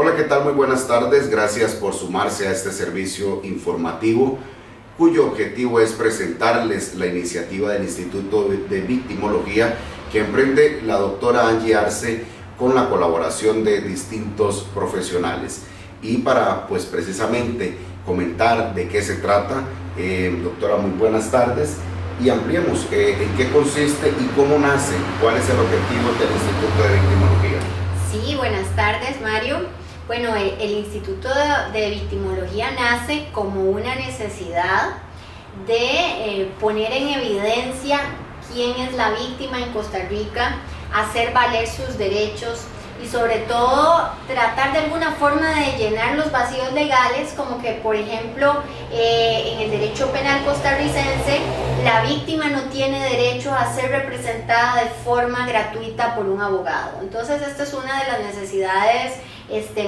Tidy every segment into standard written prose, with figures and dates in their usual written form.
Hola, ¿qué tal? Muy buenas tardes. Gracias por sumarse a este servicio informativo, cuyo objetivo es presentarles la iniciativa del Instituto de Victimología que emprende la doctora Angie Arce con la colaboración de distintos profesionales. Y para, pues precisamente, comentar de qué se trata, doctora, muy buenas tardes. Y ampliemos en qué consiste y cómo nace, cuál es el objetivo del Instituto de Victimología. Sí, buenas tardes, Mario. Bueno, el Instituto de Victimología nace como una necesidad de poner en evidencia quién es la víctima en Costa Rica, hacer valer sus derechos y sobre todo tratar de alguna forma de llenar los vacíos legales, como que por ejemplo en el derecho penal costarricense la víctima no tiene derecho a ser representada de forma gratuita por un abogado. Entonces esta es una de las necesidades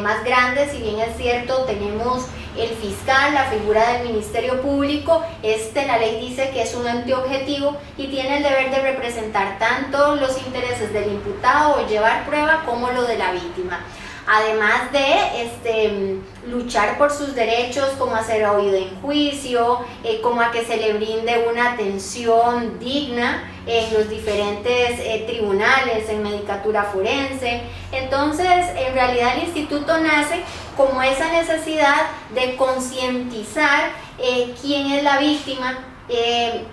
más grandes. Si bien es cierto, tenemos el fiscal, la figura del Ministerio Público, la ley dice que es un ente objetivo y tiene el deber de representar tanto los intereses del imputado o llevar prueba como lo de la víctima. Además de luchar por sus derechos, como a ser oído en juicio, como a que se le brinde una atención digna en los diferentes tribunales, en medicatura forense. Entonces, en realidad el instituto nace como esa necesidad de concientizar quién es la víctima.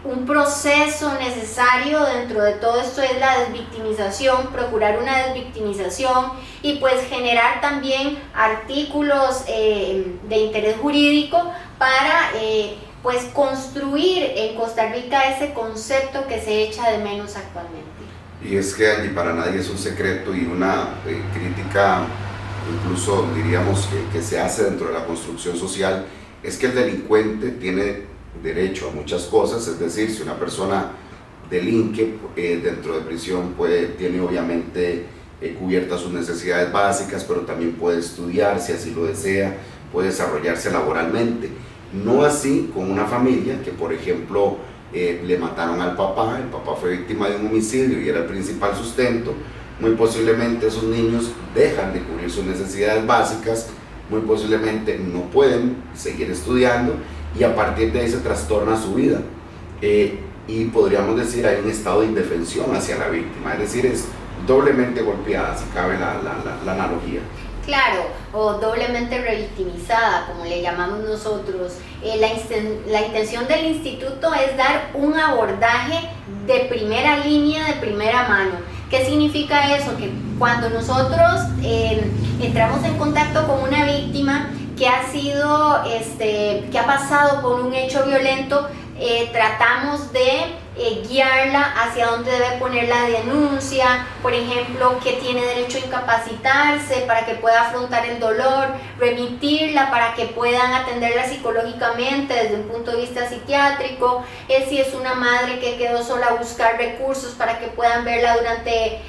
Un proceso necesario dentro de todo esto es la desvictimización, procurar una desvictimización y pues generar también artículos de interés jurídico para pues construir en Costa Rica ese concepto que se echa de menos actualmente. Y es que allí para nadie es un secreto y una crítica, incluso diríamos que se hace dentro de la construcción social, es que el delincuente tiene derecho a muchas cosas. Es decir, si una persona delinque dentro de prisión tiene obviamente cubiertas sus necesidades básicas, pero también puede estudiar si así lo desea, puede desarrollarse laboralmente. No así con una familia que, por ejemplo, le mataron al papá, el papá fue víctima de un homicidio y era el principal sustento. Muy posiblemente esos niños dejan de cubrir sus necesidades básicas, muy posiblemente no pueden seguir estudiando y a partir de ahí se trastorna su vida. Y podríamos decir hay un estado de indefensión hacia la víctima, es decir, es doblemente golpeada, si cabe la analogía. Claro, o doblemente revictimizada, como le llamamos nosotros. La intención del instituto es dar un abordaje de primera línea, de primera mano. ¿Qué significa eso? Que cuando nosotros entramos en contacto con una víctima que ha pasado por un hecho violento, tratamos de guiarla hacia dónde debe poner la denuncia, por ejemplo, que tiene derecho a incapacitarse para que pueda afrontar el dolor, remitirla para que puedan atenderla psicológicamente desde un punto de vista psiquiátrico, si es una madre que quedó sola, buscar recursos para que puedan verla durante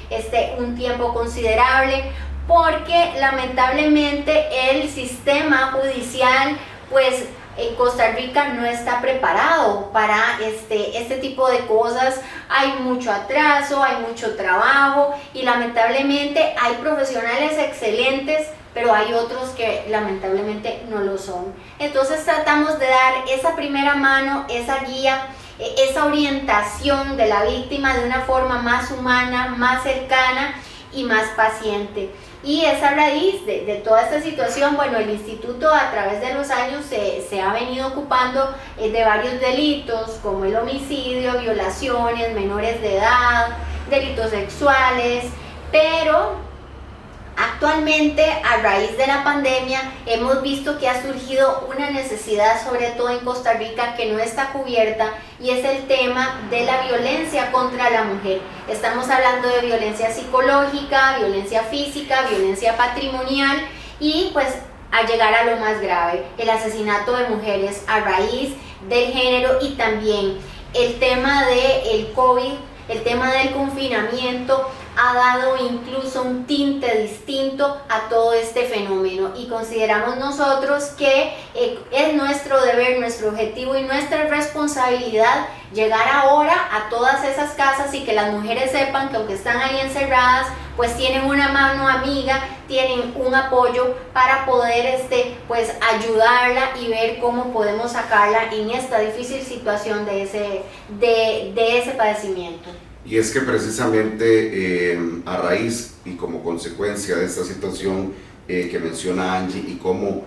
un tiempo considerable, porque lamentablemente el sistema judicial pues en Costa Rica no está preparado para este tipo de cosas. Hay mucho atraso, hay mucho trabajo y lamentablemente hay profesionales excelentes, pero hay otros que lamentablemente no lo son. Entonces tratamos de dar esa primera mano, esa guía, esa orientación de la víctima de una forma más humana, más cercana y más paciente. Y esa raíz de toda esta situación, bueno, el instituto a través de los años se ha venido ocupando de varios delitos como el homicidio, violaciones, menores de edad, delitos sexuales, pero actualmente, a raíz de la pandemia, hemos visto que ha surgido una necesidad, sobre todo en Costa Rica, que no está cubierta, y es el tema de la violencia contra la mujer. Estamos hablando de violencia psicológica, violencia física, violencia patrimonial y pues a llegar a lo más grave, el asesinato de mujeres a raíz del género y también el tema del COVID, el tema del confinamiento ha dado incluso un tinte distinto a todo este fenómeno. Bueno, y consideramos nosotros que es nuestro deber, nuestro objetivo y nuestra responsabilidad llegar ahora a todas esas casas y que las mujeres sepan que aunque están ahí encerradas, pues tienen una mano amiga, tienen un apoyo para poder pues ayudarla y ver cómo podemos sacarla en esta difícil situación de ese padecimiento. Y es que precisamente a raíz y como consecuencia de esta situación que menciona Angie y cómo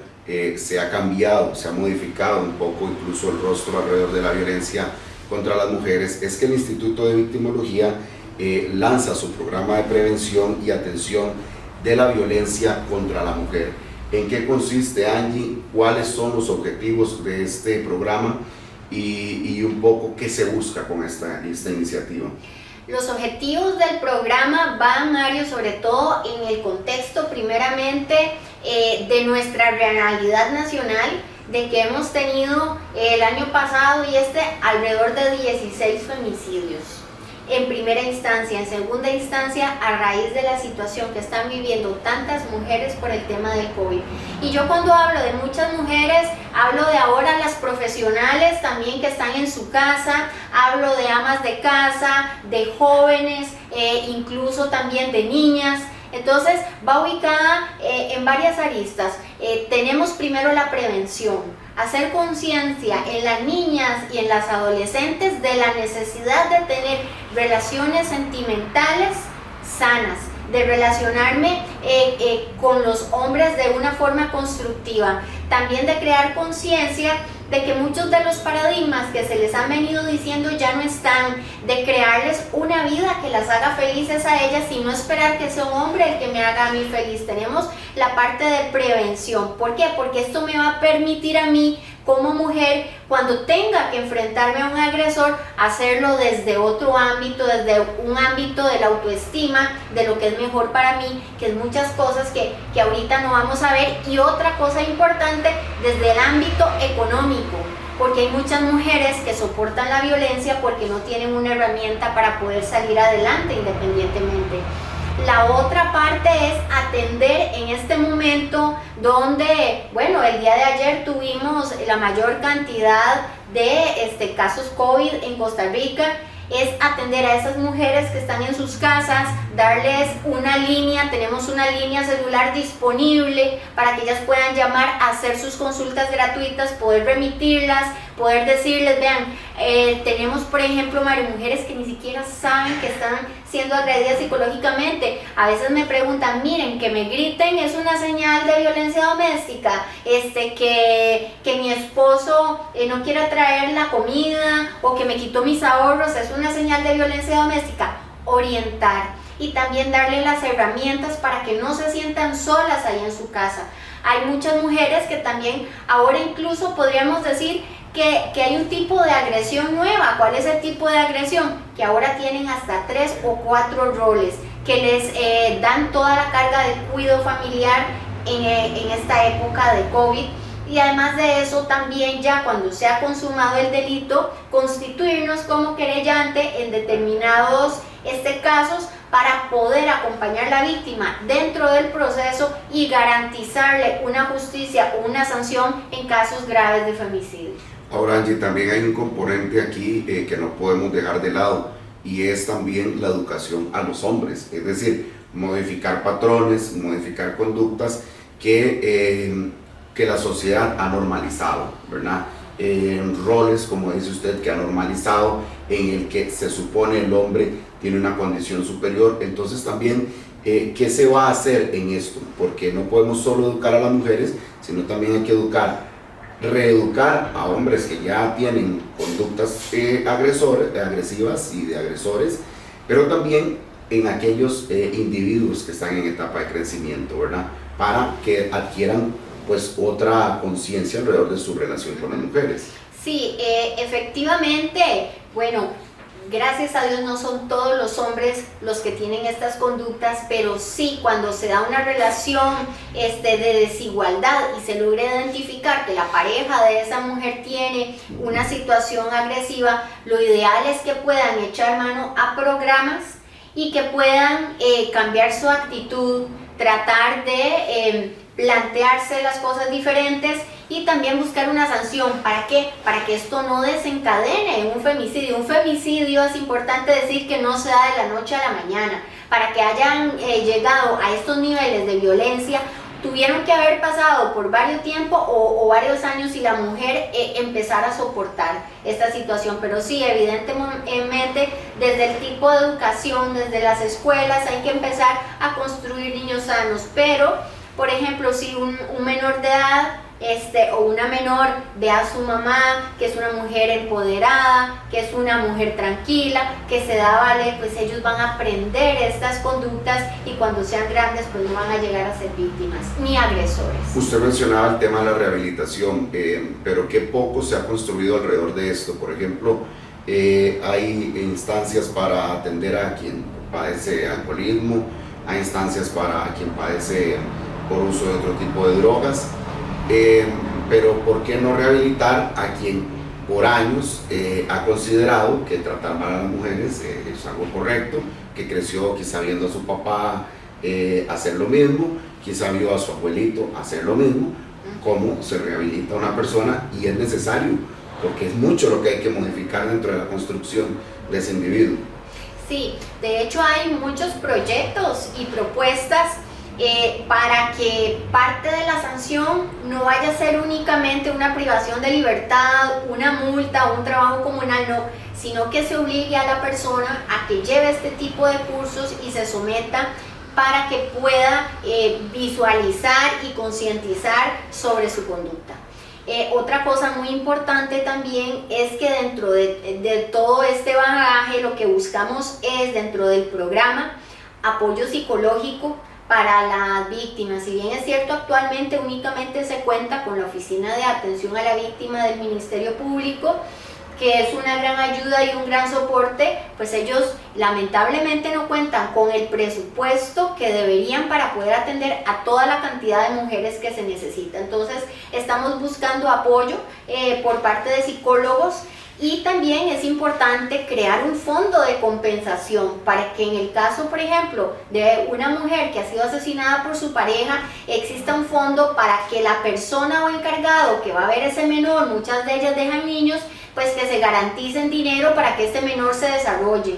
se ha cambiado, se ha modificado un poco incluso el rostro alrededor de la violencia contra las mujeres, es que el Instituto de Victimología lanza su programa de prevención y atención de la violencia contra la mujer. ¿En qué consiste, Angie? ¿Cuáles son los objetivos de este programa? Y un poco qué se busca con esta iniciativa. Los objetivos del programa van, Mario, sobre todo en el contexto primeramente de nuestra realidad nacional, de que hemos tenido el año pasado y alrededor de 16 femicidios. En primera instancia, en segunda instancia, a raíz de la situación que están viviendo tantas mujeres por el tema del COVID. Y yo cuando hablo de muchas mujeres, hablo de ahora las profesionales también que están en su casa, hablo de amas de casa, de jóvenes, incluso también de niñas. Entonces va ubicada en varias aristas. Tenemos primero la prevención, hacer conciencia en las niñas y en las adolescentes de la necesidad de tener relaciones sentimentales sanas, de relacionarme con los hombres de una forma constructiva, también de crear conciencia de que muchos de los paradigmas que se les han venido diciendo ya no están, de crearles una vida que las haga felices a ellas y no esperar que sea un hombre el que me haga a mí feliz. Tenemos la parte de prevención. ¿Por qué? Porque esto me va a permitir a mí como mujer, cuando tenga que enfrentarme a un agresor, hacerlo desde otro ámbito, desde un ámbito de la autoestima, de lo que es mejor para mí, que es muchas cosas que ahorita no vamos a ver. Y otra cosa importante, desde el ámbito económico, porque hay muchas mujeres que soportan la violencia porque no tienen una herramienta para poder salir adelante independientemente. La otra parte es atender en este momento donde, bueno, el día de ayer tuvimos la mayor cantidad de casos COVID en Costa Rica, es atender a esas mujeres que están en sus casas, darles una línea, tenemos una línea celular disponible para que ellas puedan llamar a hacer sus consultas gratuitas, poder remitirlas, poder decirles, vean, tenemos por ejemplo, Mario, mujeres que ni siquiera saben que están siendo agredidas psicológicamente. A veces me preguntan, miren, que me griten es una señal de violencia doméstica, que mi esposo no quiera traer la comida o que me quitó mis ahorros, es una señal de violencia doméstica. Orientar y también darle las herramientas para que no se sientan solas ahí en su casa. Hay muchas mujeres que también ahora incluso podríamos decir que hay un tipo de agresión nueva. ¿Cuál es el tipo de agresión? Que ahora tienen hasta 3 o 4 roles que les dan toda la carga de cuidado familiar en esta época de COVID. Y además de eso, también ya cuando se ha consumado el delito, constituirnos como querellante en determinados casos para poder acompañar a la víctima dentro del proceso y garantizarle una justicia o una sanción en casos graves de femicidio. Ahora, Angie, también hay un componente aquí que no podemos dejar de lado y es también la educación a los hombres, es decir, modificar patrones, modificar conductas que la sociedad ha normalizado, ¿verdad? Roles, como dice usted, que ha normalizado, en el que se supone el hombre tiene una condición superior. Entonces también, ¿qué se va a hacer en esto? Porque no podemos solo educar a las mujeres, sino también hay que reeducar a hombres que ya tienen conductas agresivas y de agresores, pero también en aquellos individuos que están en etapa de crecimiento, ¿verdad? Para que adquieran pues otra conciencia alrededor de su relación con las mujeres. Sí, efectivamente, bueno, gracias a Dios no son todos los hombres los que tienen estas conductas, pero sí cuando se da una relación de desigualdad y se logra identificar que la pareja de esa mujer tiene una situación agresiva, lo ideal es que puedan echar mano a programas y que puedan cambiar su actitud, tratar de plantearse las cosas diferentes y también buscar una sanción. ¿Para qué? Para que esto no desencadene en un femicidio. Un femicidio, es importante decir, que no se da de la noche a la mañana. Para que hayan llegado a estos niveles de violencia, tuvieron que haber pasado por varios tiempos o varios años y la mujer empezar a soportar esta situación. Pero sí, evidentemente, desde el tipo de educación, desde las escuelas, hay que empezar a construir niños sanos. Pero, por ejemplo, si un menor de edad o una menor ve a su mamá, que es una mujer empoderada, que es una mujer tranquila, que se da vale, pues ellos van a aprender estas conductas y cuando sean grandes pues no van a llegar a ser víctimas ni agresores. Usted mencionaba el tema de la rehabilitación, pero qué poco se ha construido alrededor de esto. Por ejemplo, hay instancias para atender a quien padece alcoholismo, hay instancias para quien padece por uso de otro tipo de drogas. Pero ¿por qué no rehabilitar a quien por años ha considerado que tratar mal a las mujeres es algo correcto, que creció quizá viendo a su papá hacer lo mismo, quizá vio a su abuelito hacer lo mismo? ¿Cómo se rehabilita a una persona? Y es necesario, porque es mucho lo que hay que modificar dentro de la construcción de ese individuo. Sí, de hecho hay muchos proyectos y propuestas para que parte de la sanción no vaya a ser únicamente una privación de libertad, una multa o un trabajo comunal, no, sino que se obligue a la persona a que lleve este tipo de cursos y se someta para que pueda visualizar y concientizar sobre su conducta. Otra cosa muy importante también es que dentro de todo este bagaje lo que buscamos es, dentro del programa, apoyo psicológico para las víctimas. Si bien es cierto, actualmente únicamente se cuenta con la Oficina de Atención a la Víctima del Ministerio Público, que es una gran ayuda y un gran soporte, pues ellos lamentablemente no cuentan con el presupuesto que deberían para poder atender a toda la cantidad de mujeres que se necesita. Entonces estamos buscando apoyo por parte de psicólogos. Y también es importante crear un fondo de compensación para que en el caso, por ejemplo, de una mujer que ha sido asesinada por su pareja, exista un fondo para que la persona o encargado que va a ver ese menor, muchas de ellas dejan niños, pues que se garanticen dinero para que este menor se desarrolle.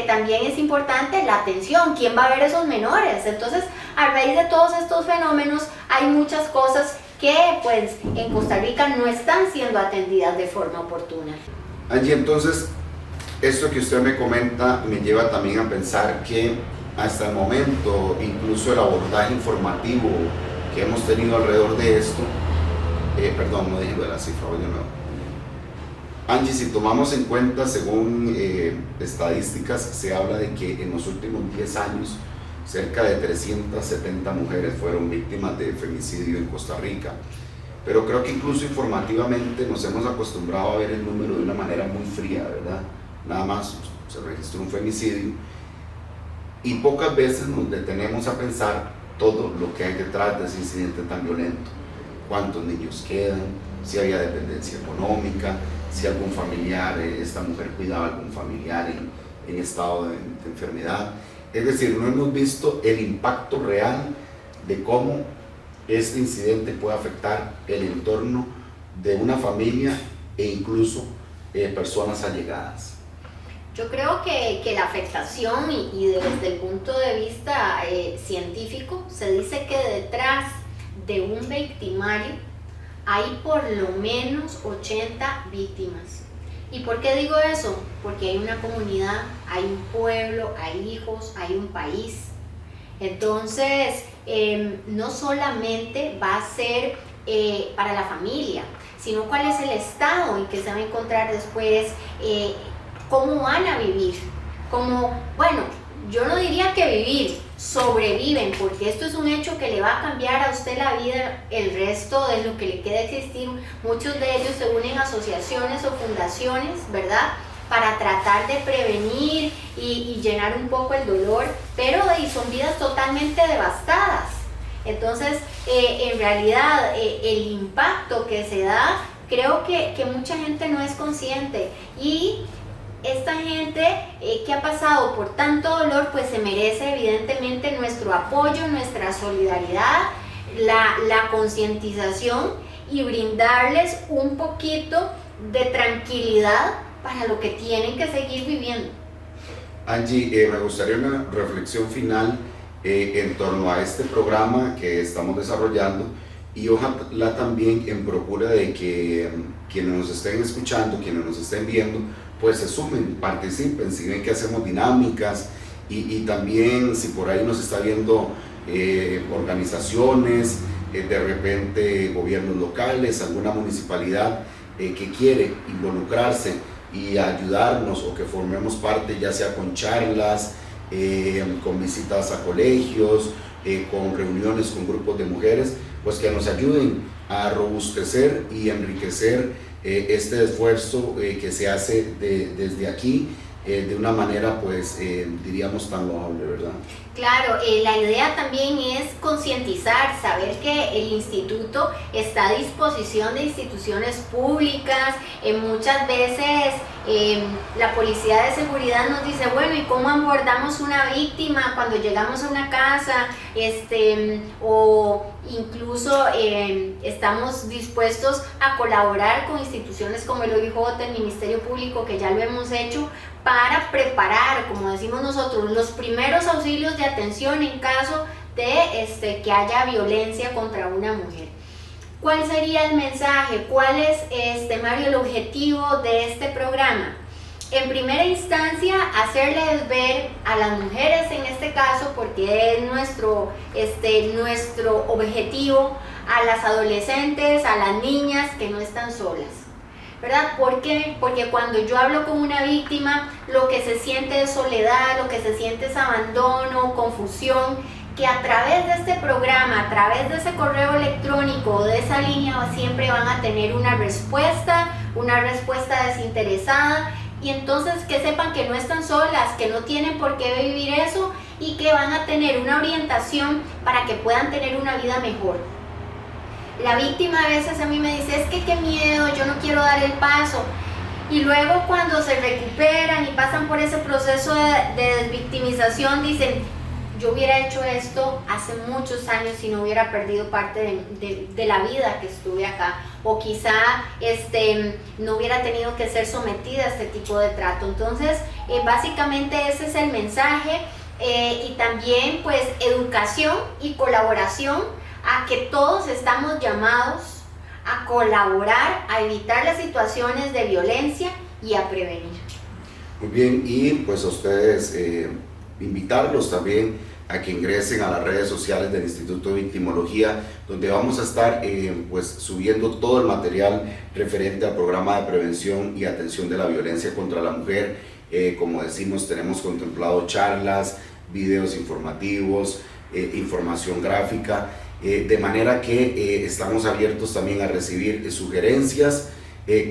También es importante la atención, ¿quién va a ver esos menores? Entonces, a raíz de todos estos fenómenos, hay muchas cosas que pues en Costa Rica no están siendo atendidas de forma oportuna. Angie, entonces, esto que usted me comenta me lleva también a pensar que hasta el momento, incluso el abordaje informativo que hemos tenido alrededor de esto, perdón, no dije de la cifra, voy de nuevo. Angie, si tomamos en cuenta, según estadísticas, se habla de que en los últimos 10 años cerca de 370 mujeres fueron víctimas de femicidio en Costa Rica. Pero creo que incluso informativamente nos hemos acostumbrado a ver el número de una manera muy fría, ¿verdad? Nada más se registró un femicidio y pocas veces nos detenemos a pensar todo lo que hay detrás de ese incidente tan violento. ¿Cuántos niños quedan? Si había dependencia económica, si algún familiar, esta mujer cuidaba a algún familiar en estado de enfermedad. Es decir, no hemos visto el impacto real de cómo este incidente puede afectar el entorno de una familia e incluso personas allegadas. Yo creo que la afectación y desde el punto de vista científico se dice que detrás de un victimario hay por lo menos 80 víctimas. ¿Y por qué digo eso? Porque hay una comunidad, hay un pueblo, hay hijos, hay un país. Entonces, no solamente va a ser para la familia, sino cuál es el estado en que se va a encontrar después, cómo van a vivir. Bueno, yo no diría que vivir, sobreviven, porque esto es un hecho que le va a cambiar a usted la vida el resto de lo que le queda existir. Muchos de ellos se unen a asociaciones o fundaciones, ¿verdad?, para tratar de prevenir y llenar un poco el dolor, pero son vidas totalmente devastadas. Entonces, en realidad, el impacto que se da, creo que mucha gente no es consciente, y esta gente que ha pasado por tanto dolor, pues se merece evidentemente nuestro apoyo, nuestra solidaridad. la concientización y brindarles un poquito de tranquilidad para lo que tienen que seguir viviendo. Angie, me gustaría una reflexión final en torno a este programa que estamos desarrollando y ojalá también en procura de que quienes nos estén escuchando, quienes nos estén viendo, pues se sumen, participen, si ven que hacemos dinámicas y también si por ahí nos está viendo organizaciones, de repente gobiernos locales, alguna municipalidad que quiere involucrarse y ayudarnos o que formemos parte, ya sea con charlas, con visitas a colegios, con reuniones con grupos de mujeres, pues que nos ayuden a robustecer y enriquecer este esfuerzo que se hace desde aquí de una manera, pues, diríamos tan loable, ¿verdad? Claro, la idea también es concientizar, saber que el instituto está a disposición de instituciones públicas. Muchas veces la policía de seguridad nos dice, bueno, ¿y cómo abordamos una víctima cuando llegamos a una casa? O incluso estamos dispuestos a colaborar con instituciones como el OIJ, el Ministerio Público, que ya lo hemos hecho, para preparar, como decimos nosotros, los primeros auxilios de atención en caso de que haya violencia contra una mujer. ¿Cuál sería el mensaje? ¿Cuál es, Mario, el objetivo de este programa? En primera instancia, hacerles ver a las mujeres en este caso, porque es nuestro objetivo, a las adolescentes, a las niñas que no están solas, ¿verdad? ¿Por qué? Porque cuando yo hablo con una víctima, lo que se siente es soledad, lo que se siente es abandono, confusión, que a través de este programa, a través de ese correo electrónico, de esa línea, siempre van a tener una respuesta desinteresada, y entonces que sepan que no están solas, que no tienen por qué vivir eso y que van a tener una orientación para que puedan tener una vida mejor. La víctima a veces a mí me dice, es que qué miedo, yo no quiero dar el paso. Y luego cuando se recuperan y pasan por ese proceso de desvictimización, dicen, yo hubiera hecho esto hace muchos años y no hubiera perdido parte de la vida que estuve acá. O quizá no hubiera tenido que ser sometida a este tipo de trato. Entonces, básicamente ese es el mensaje. Y también pues educación y colaboración, a que todos estamos llamados a colaborar, a evitar las situaciones de violencia y a prevenir. Muy bien, y pues a ustedes invitarlos también a que ingresen a las redes sociales del Instituto de Victimología, donde vamos a estar pues subiendo todo el material referente al programa de prevención y atención de la violencia contra la mujer. Como decimos, tenemos contemplado charlas, videos informativos, información gráfica, de manera que estamos abiertos también a recibir sugerencias,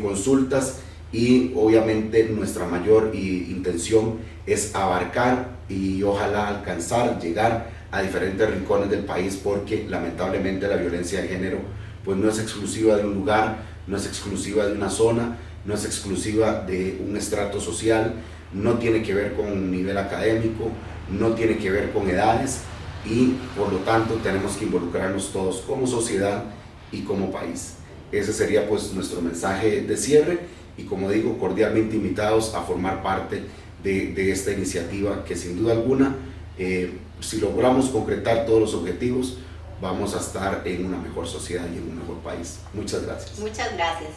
consultas, y obviamente nuestra mayor intención es abarcar y ojalá alcanzar, llegar a diferentes rincones del país, porque lamentablemente la violencia de género pues no es exclusiva de un lugar, no es exclusiva de una zona, no es exclusiva de un estrato social, no tiene que ver con un nivel académico, no tiene que ver con edades, y por lo tanto tenemos que involucrarnos todos como sociedad y como país. Ese sería pues nuestro mensaje de cierre, y como digo, cordialmente invitados a formar parte de esta iniciativa que sin duda alguna, si logramos concretar todos los objetivos, vamos a estar en una mejor sociedad y en un mejor país. Muchas gracias. Muchas gracias.